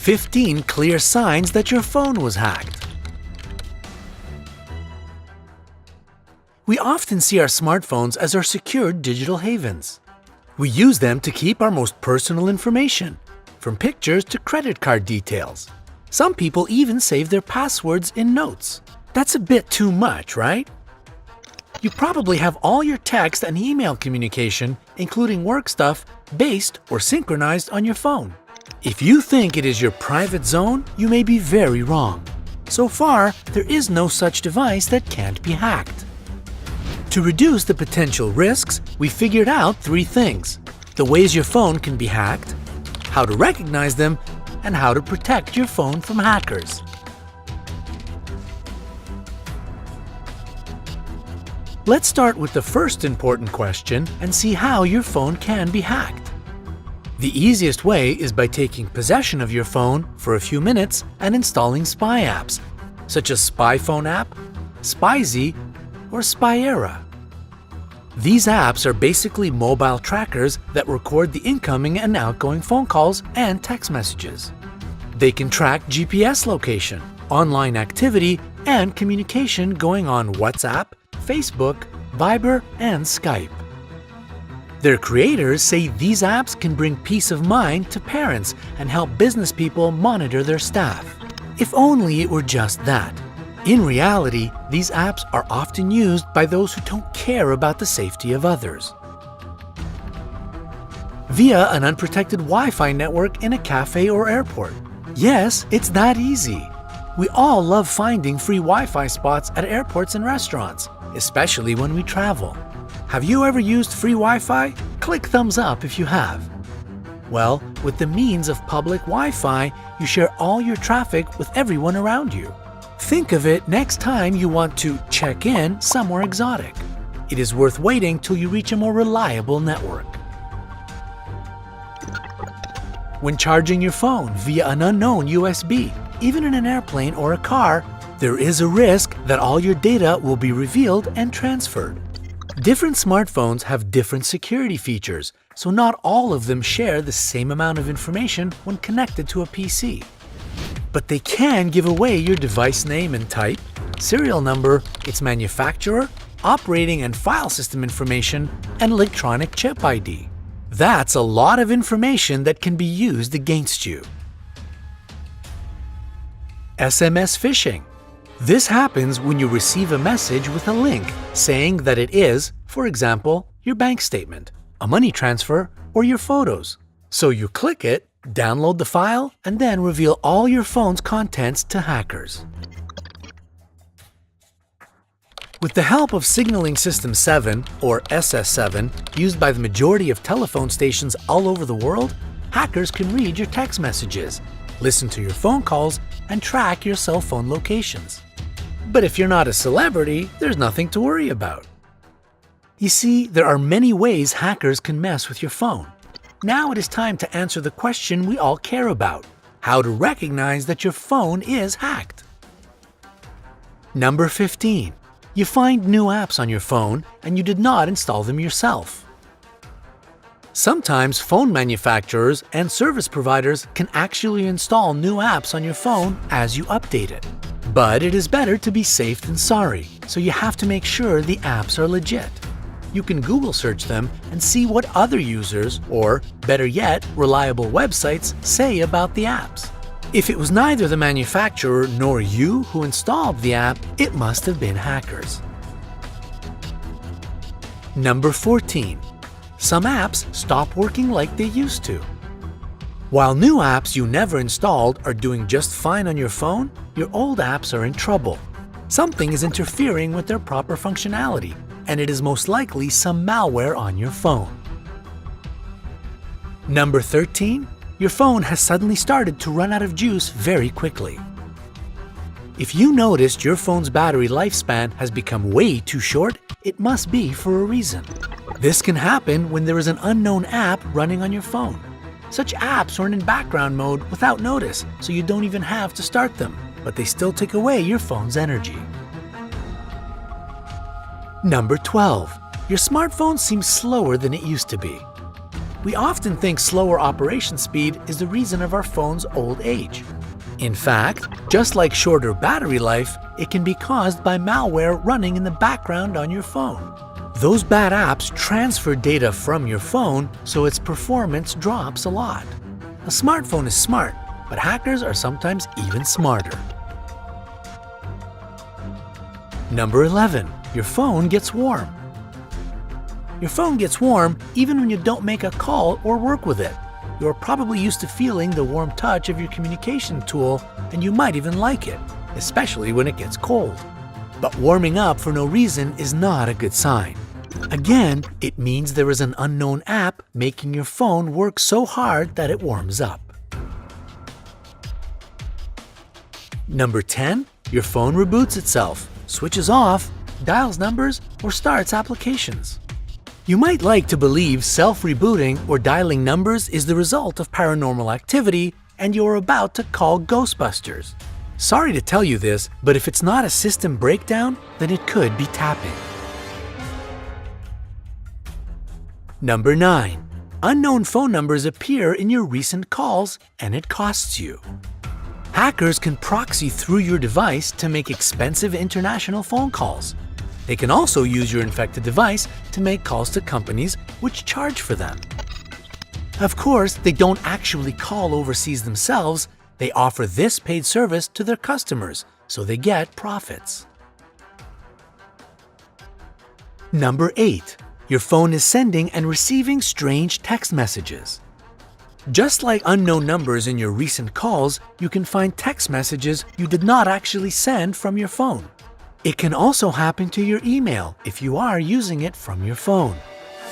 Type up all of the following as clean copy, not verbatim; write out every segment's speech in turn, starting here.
15 clear signs that your phone was hacked. We often see our smartphones as our secured digital havens. We use them to keep our most personal information, from pictures to credit card details. Some people even save their passwords in notes. That's a bit too much, right? You probably have all your text and email communication, including work stuff, based or synchronized on your phone. If you think it is your private zone, you may be very wrong. So far, there is no such device that can't be hacked. To reduce the potential risks, we figured out 3 things: the ways your phone can be hacked, how to recognize them, and how to protect your phone from hackers. Let's start with the first important question and see how your phone can be hacked. The easiest way is by taking possession of your phone for a few minutes and installing spy apps, such as SpyPhone app, SpyZ, or Spyera. These apps are basically mobile trackers that record the incoming and outgoing phone calls and text messages. They can track GPS location, online activity, and communication going on WhatsApp, Facebook, Viber, and Skype. Their creators say these apps can bring peace of mind to parents and help business people monitor their staff. If only it were just that. In reality, these apps are often used by those who don't care about the safety of others. Via an unprotected Wi-Fi network in a cafe or airport. Yes, it's that easy. We all love finding free Wi-Fi spots at airports and restaurants, especially when we travel. Have you ever used free Wi-Fi? Click thumbs up if you have. Well, with the means of public Wi-Fi, you share all your traffic with everyone around you. Think of it next time you want to check in somewhere exotic. It is worth waiting till you reach a more reliable network. When charging your phone via an unknown USB, even in an airplane or a car, there is a risk that all your data will be revealed and transferred. Different smartphones have different security features, so not all of them share the same amount of information when connected to a PC. But they can give away your device name and type, serial number, its manufacturer, operating and file system information, and electronic chip ID. That's a lot of information that can be used against you. SMS phishing. This happens when you receive a message with a link saying that it is, for example, your bank statement, a money transfer, or your photos. So you click it, download the file, and then reveal all your phone's contents to hackers. With the help of Signaling System 7, or SS7, used by the majority of telephone stations all over the world, hackers can read your text messages, listen to your phone calls, and track your cell phone locations. But if you're not a celebrity, there's nothing to worry about. You see, there are many ways hackers can mess with your phone. Now it is time to answer the question we all care about: how to recognize that your phone is hacked. Number 15. You find new apps on your phone and you did not install them yourself. Sometimes phone manufacturers and service providers can actually install new apps on your phone as you update it. But it is better to be safe than sorry, so you have to make sure the apps are legit. You can Google search them and see what other users, or better yet, reliable websites, say about the apps. If it was neither the manufacturer nor you who installed the app, it must have been hackers. Number 14. Some apps stop working like they used to. While new apps you never installed are doing just fine on your phone, your old apps are in trouble. Something is interfering with their proper functionality, and it is most likely some malware on your phone. Number 13. Your phone has suddenly started to run out of juice very quickly. If you noticed your phone's battery lifespan has become way too short, it must be for a reason. This can happen when there is an unknown app running on your phone. Such apps run in background mode without notice, so you don't even have to start them, but they still take away your phone's energy. Number 12. Your smartphone seems slower than it used to be. We often think slower operation speed is the reason of our phone's old age. In fact, just like shorter battery life, it can be caused by malware running in the background on your phone. Those bad apps transfer data from your phone, so its performance drops a lot. A smartphone is smart, but hackers are sometimes even smarter. Number 11. Your phone gets warm. Your phone gets warm even when you don't make a call or work with it. You're probably used to feeling the warm touch of your communication tool, and you might even like it, especially when it gets cold. But warming up for no reason is not a good sign. Again, it means there is an unknown app making your phone work so hard that it warms up. Number 10. Your phone reboots itself, switches off, dials numbers, or starts applications. You might like to believe self-rebooting or dialing numbers is the result of paranormal activity and you're about to call Ghostbusters. Sorry to tell you this, but if it's not a system breakdown, then it could be tapping. Number 9. Unknown phone numbers appear in your recent calls and it costs you. Hackers can proxy through your device to make expensive international phone calls. They can also use your infected device to make calls to companies which charge for them. Of course, they don't actually call overseas themselves, they offer this paid service to their customers, so they get profits. Number 8. Your phone is sending and receiving strange text messages. Just like unknown numbers in your recent calls, you can find text messages you did not actually send from your phone. It can also happen to your email if you are using it from your phone.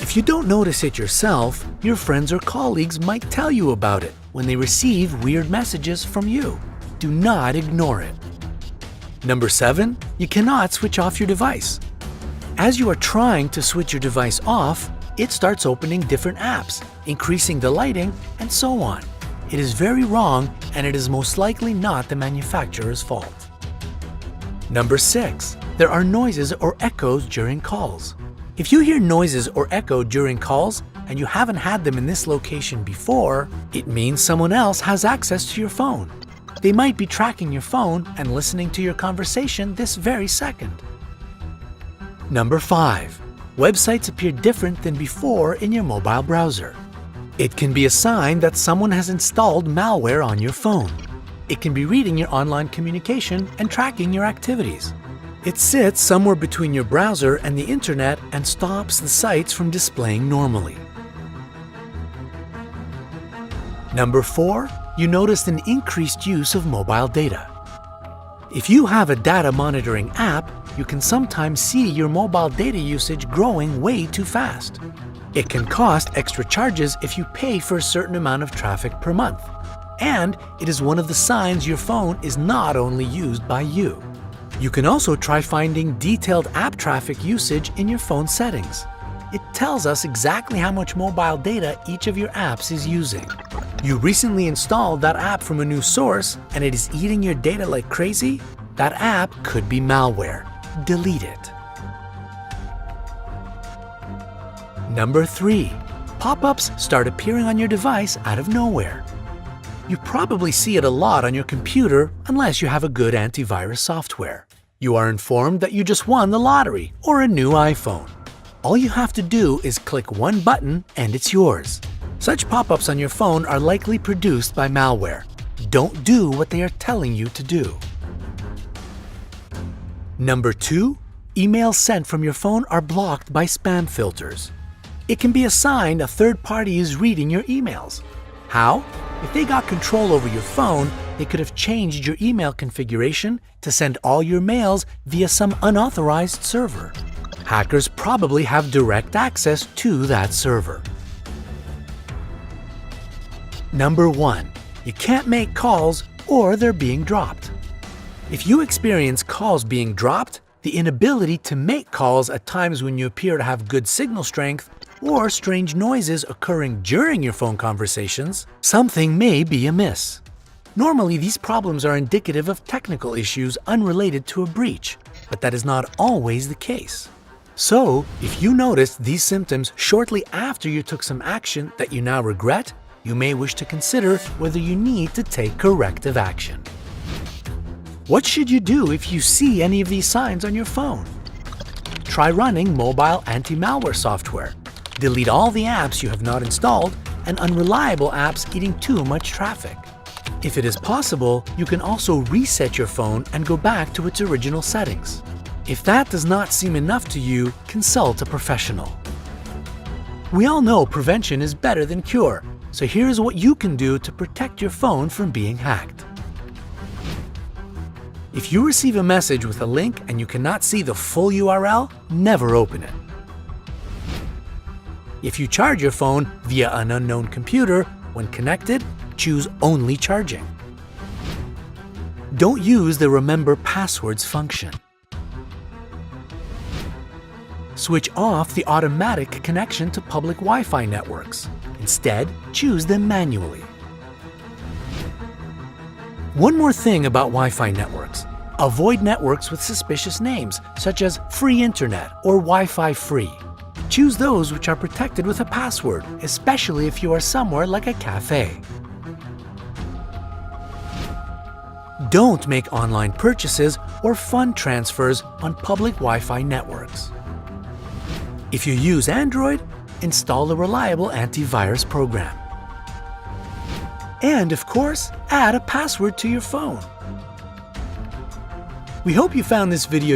If you don't notice it yourself, your friends or colleagues might tell you about it when they receive weird messages from you. Do not ignore it. Number 7. You cannot switch off your device. As you are trying to switch your device off, it starts opening different apps, increasing the lighting, and so on. It is very wrong, and it is most likely not the manufacturer's fault. Number 6. There are noises or echoes during calls. If you hear noises or echo during calls and you haven't had them in this location before, it means someone else has access to your phone. They might be tracking your phone and listening to your conversation this very second. Number 5. Websites appear different than before in your mobile browser. It can be a sign that someone has installed malware on your phone. It can be reading your online communication and tracking your activities. It sits somewhere between your browser and the internet and stops the sites from displaying normally. Number 4. You noticed an increased use of mobile data. If you have a data monitoring app, you can sometimes see your mobile data usage growing way too fast. It can cost extra charges if you pay for a certain amount of traffic per month. And it is one of the signs your phone is not only used by you. You can also try finding detailed app traffic usage in your phone settings. It tells us exactly how much mobile data each of your apps is using. You recently installed that app from a new source and it is eating your data like crazy? That app could be malware. Delete it. Number 3. Pop-ups start appearing on your device out of nowhere. You probably see it a lot on your computer unless you have a good antivirus software. You are informed that you just won the lottery or a new iPhone. All you have to do is click one button and it's yours. Such pop-ups on your phone are likely produced by malware. Don't do what they are telling you to do. Number 2. Emails sent from your phone are blocked by spam filters. It can be a sign a third party is reading your emails. How? If they got control over your phone, they could have changed your email configuration to send all your mails via some unauthorized server. Hackers probably have direct access to that server. Number 1. You can't make calls or they're being dropped. If you experience calls being dropped, the inability to make calls at times when you appear to have good signal strength, or strange noises occurring during your phone conversations, something may be amiss. Normally, these problems are indicative of technical issues unrelated to a breach, but that is not always the case. So, if you noticed these symptoms shortly after you took some action that you now regret, you may wish to consider whether you need to take corrective action. What should you do if you see any of these signs on your phone? Try running mobile anti-malware software. Delete all the apps you have not installed and unreliable apps eating too much traffic. If it is possible, you can also reset your phone and go back to its original settings. If that does not seem enough to you, consult a professional. We all know prevention is better than cure, so here's what you can do to protect your phone from being hacked. If you receive a message with a link and you cannot see the full URL, never open it. If you charge your phone via an unknown computer, when connected, choose only charging. Don't use the Remember Passwords function. Switch off the automatic connection to public Wi-Fi networks. Instead, choose them manually. One more thing about Wi-Fi networks. Avoid networks with suspicious names, such as Free Internet or Wi-Fi Free. Choose those which are protected with a password, especially if you are somewhere like a cafe. Don't make online purchases or fund transfers on public Wi-Fi networks. If you use Android, install a reliable antivirus program. And of course, add a password to your phone. We hope you found this video